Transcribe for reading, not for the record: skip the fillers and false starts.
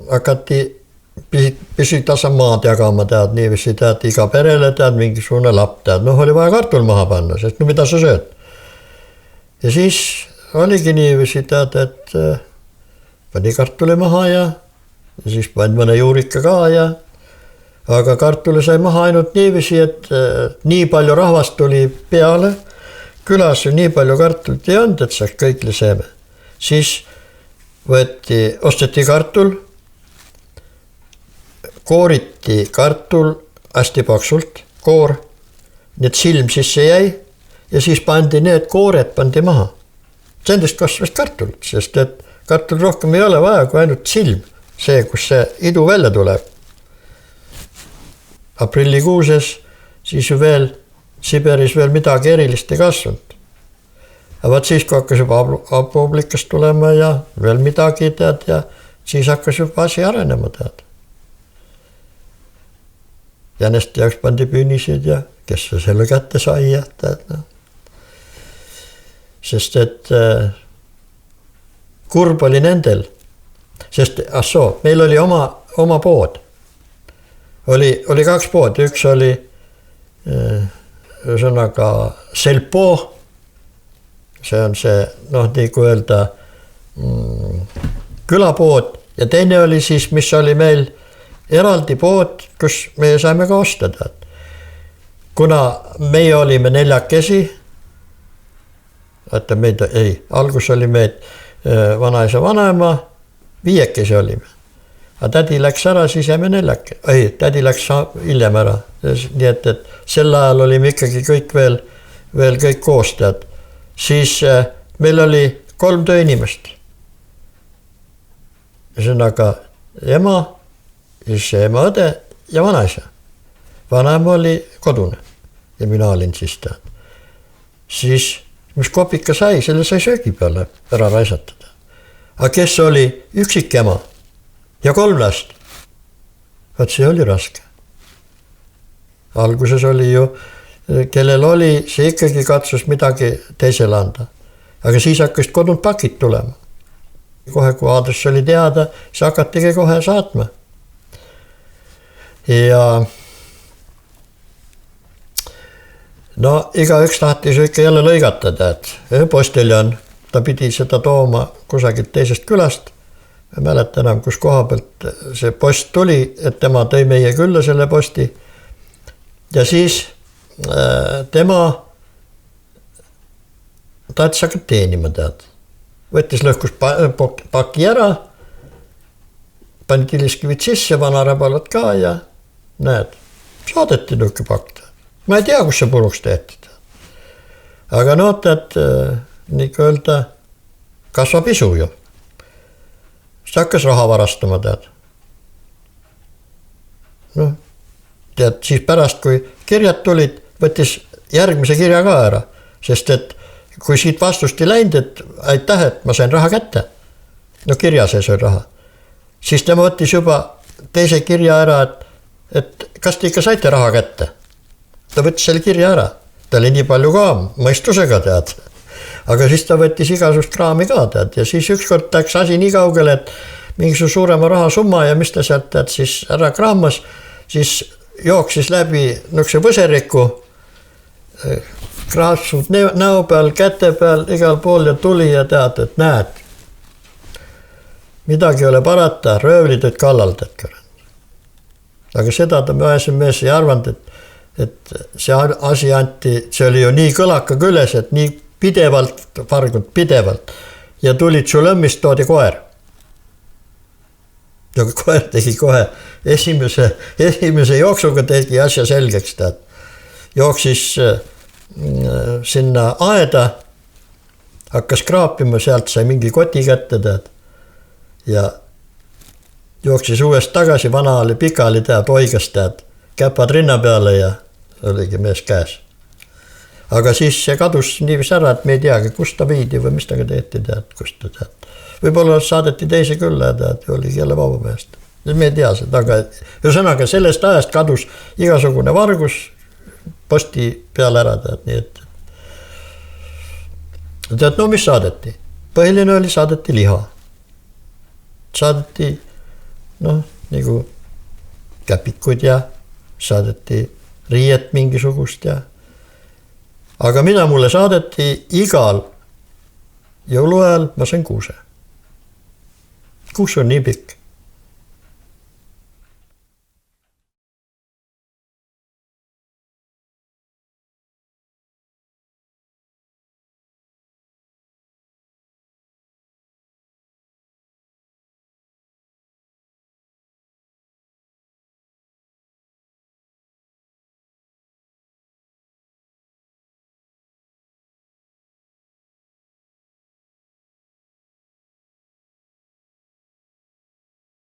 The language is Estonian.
hakati pisitasa maad jagama, tead, niiviisi, tead, iga perele, tead, mingisugune lapp, tead, oli vaja kartul maha panna, sest no mida sa sööd. Ja siis oligi niiviisi, tead, et pani kartuli maha ja siis pandi mõne juurika ka ja aga kartuli sai maha ainult niiviisi, et nii palju rahvast tuli peale, külas nii palju kartulit ei olnud, et saaks kõik seeme. Siis osteti kartul, kooriti kartul hästi paksult, koor, need silm sisse jäi ja siis pandi need koored pandi maha. Sendest kasvas kartul, sest et kartul rohkem ei ole vaja kui ainult silm, see, kus see idu välja tuleb. Aprillikuuses siis ju veel Siberis veel midagi erilist ei kasvanud. Aga siis, kui hakkas juba apuoblikast tulema ja veel midagi, tead, ja siis hakkas juba asi arenema, tead. Jänest jaoks pandi püünisid ja kes selle kätte sai, tead. No. Sest et kurb oli nendel, sest meil oli oma pood. Oli kaks pood, üks oli ühesõnaga Selpo, see on see, nii kui öelda, külapood ja teine oli siis, mis oli meil eraldi pood, kus meie saime ka osta, tead. Kuna meie olime neljakesi, algus oli meid vanaisa vanaema, viiekesi olime. Aga tädi läks ära, siis jäime neljake. Tädi läks hiljem ära. Nii et sel ajal olime ikkagi kõik veel kõik koos, tead. Siis meil oli 3 tööinimest. Ühesõnaga ema, siis ema õde ja vanaisa. Vanaema oli kodune ja mina olin siis, tead. Siis, mis kopika sai, selle sai söögi peale ära raisatada. Aga kes oli üksik ema ja 3 last, vaat see oli raske. Alguses oli ju, kellel oli, see ikkagi katsus midagi teisele anda. Aga siis hakkasid kodunud pakid tulema. Kohe, kui aadress oli teada, siis hakatigi kohe saatma. Ja iga üks tahtis ju ikka jälle lõigata, tead. Postiljon, ta pidi seda tooma kusagilt teisest külast. Ma mäletan enam, kus koha pealt see post tuli, et tema tõi meie külla selle posti. Ja siis tema tahtis hakata teenima, tead. Võttis lõhkus paki ära, pani tiliskivit sisse, vanarabalad ka ja näed, saadeti nõuke pakk. Ma ei tea, kus see puruks tehti. Aga tead, nii kui öelda, kasvab isu ju. See hakkas raha varastama, tead. Tead, siis pärast, kui kirjad tulid, võttis järgmise kirja ka ära, sest et kui siit vastust ei läinud, et aitäh, et ma sain raha kätte, kirja sees on raha, siis tema võttis juba teise kirja ära, et kas te ikka saite raha kätte? Ta võttis selle kirja ära, ta oli nii palju ka mõistusega, tead. Aga siis ta võttis igasugust kraami ka, tead, ja siis ükskord läks asi nii kaugele, et mingisugune suurema rahasumma ja mis ta sealt, tead, siis ära kraamas, siis jooksis läbi nukse põseriku, kraasud näo peal, käte peal, igal pool ja tuli ja tead, et näed, midagi ei ole parata, röövlid olid kallal, tead. Aga seda ta mees ei arvanud, et see asi anti, see oli ju nii kõlaka küljes, et nii pidevalt, fargunud pidevalt ja tulid su lõmmist toodi koer. Ja koer tegi kohe esimese jooksuga tegi asja selgeks, tead. Jooksis sinna aeda, hakkas kraapima, sealt sai mingi koti kätte, tead. Ja jooksis uuest tagasi, vana oli pikali, tead, oigas, tead, käpad rinna peale ja oligi mees käes. Aga siis see kadus niivis ära, et me ei teagi, kust ta viidi või mis taga tehti, tead, kust ta tead. Võib-olla saadeti teise külla, tead, oligi jälle vaba meest. Me ei tea seda, aga ühesõnaga sellest ajast kadus igasugune vargus posti peale ära, tead, nii et. Tead, mis saadeti? Põhiline oli, saadeti liha. Saadeti noh, nagu käpikud ja saadeti riiet mingisugust ja aga mida mulle saadeti igal jõuluajal, ma sain kuuse. Kuus on nii pikk.